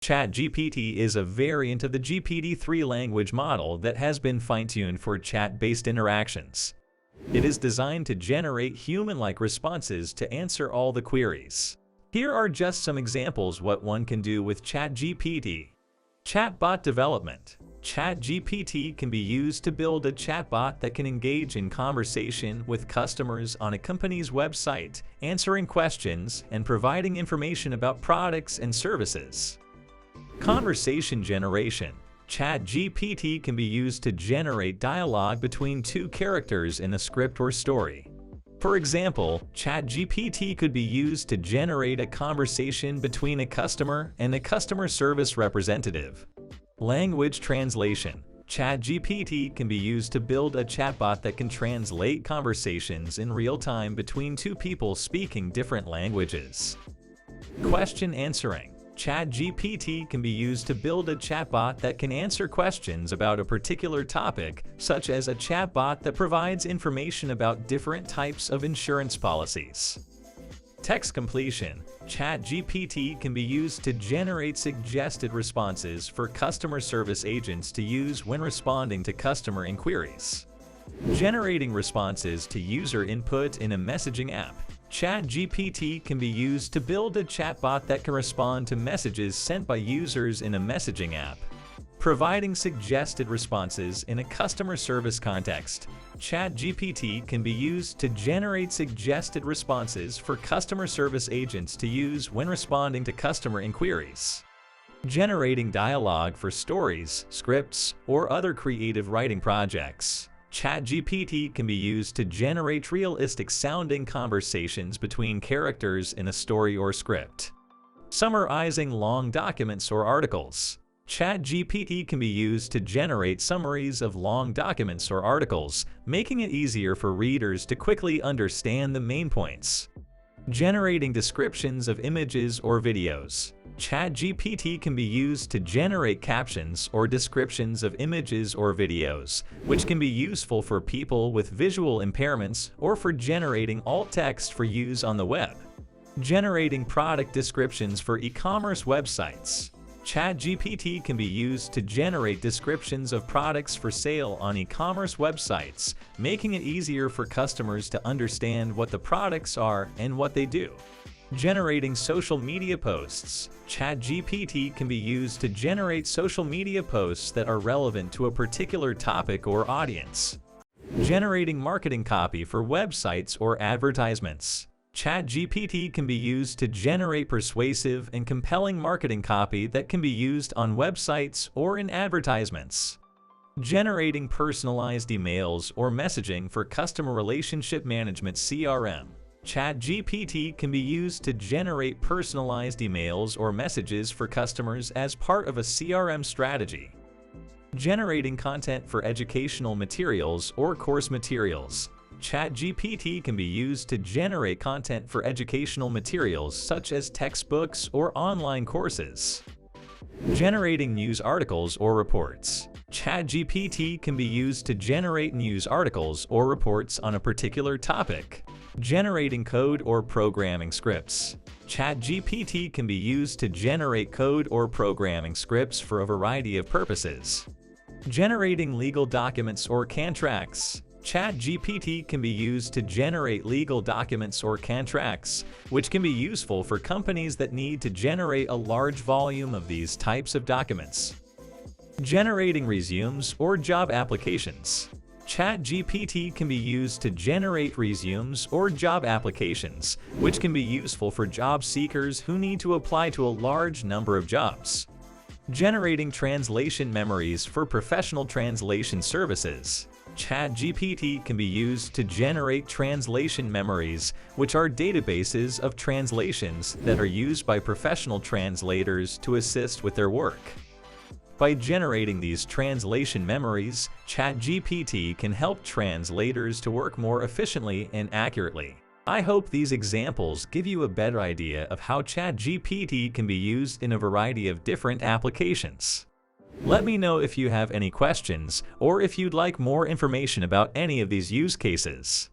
ChatGPT is a variant of the GPT-3 language model that has been fine-tuned for chat-based interactions. It is designed to generate human-like responses to answer all the queries. Here are just some examples what one can do with ChatGPT. Chatbot development. ChatGPT can be used to build a chatbot that can engage in conversation with customers on a company's website, answering questions and providing information about products and services. Conversation generation. ChatGPT can be used to generate dialogue between two characters in a script or story. For example, ChatGPT could be used to generate a conversation between a customer and a customer service representative. Language translation. ChatGPT can be used to build a chatbot that can translate conversations in real time between two people speaking different languages. Question answering. ChatGPT can be used to build a chatbot that can answer questions about a particular topic, such as a chatbot that provides information about different types of insurance policies. Text completion. ChatGPT can be used to generate suggested responses for customer service agents to use when responding to customer inquiries. Generating responses to user input in a messaging app. ChatGPT can be used to build a chatbot that can respond to messages sent by users in a messaging app. Providing suggested responses in a customer service context. ChatGPT can be used to generate suggested responses for customer service agents to use when responding to customer inquiries. Generating dialogue for stories, scripts, or other creative writing projects. ChatGPT can be used to generate realistic-sounding conversations between characters in a story or script. Summarizing long documents or articles. ChatGPT can be used to generate summaries of long documents or articles, making it easier for readers to quickly understand the main points. Generating descriptions of images or videos. ChatGPT can be used to generate captions or descriptions of images or videos, which can be useful for people with visual impairments or for generating alt text for use on the web. Generating product descriptions for e-commerce websites. ChatGPT can be used to generate descriptions of products for sale on e-commerce websites, making it easier for customers to understand what the products are and what they do. Generating social media posts. ChatGPT can be used to generate social media posts that are relevant to a particular topic or audience. Generating marketing copy for websites or advertisements. ChatGPT can be used to generate persuasive and compelling marketing copy that can be used on websites or in advertisements. Generating personalized emails or messaging for customer relationship management (CRM). ChatGPT can be used to generate personalized emails or messages for customers as part of a CRM strategy. Generating content for educational materials or course materials. ChatGPT can be used to generate content for educational materials such as textbooks or online courses. Generating news articles or reports. ChatGPT can be used to generate news articles or reports on a particular topic. Generating code or programming scripts. ChatGPT can be used to generate code or programming scripts for a variety of purposes. Generating legal documents or contracts. ChatGPT can be used to generate legal documents or contracts, which can be useful for companies that need to generate a large volume of these types of documents. Generating resumes or job applications. ChatGPT can be used to generate resumes or job applications, which can be useful for job seekers who need to apply to a large number of jobs. Generating translation memories for professional translation services. ChatGPT can be used to generate translation memories, which are databases of translations that are used by professional translators to assist with their work. By generating these translation memories, ChatGPT can help translators to work more efficiently and accurately. I hope these examples give you a better idea of how ChatGPT can be used in a variety of different applications. Let me know if you have any questions or if you'd like more information about any of these use cases.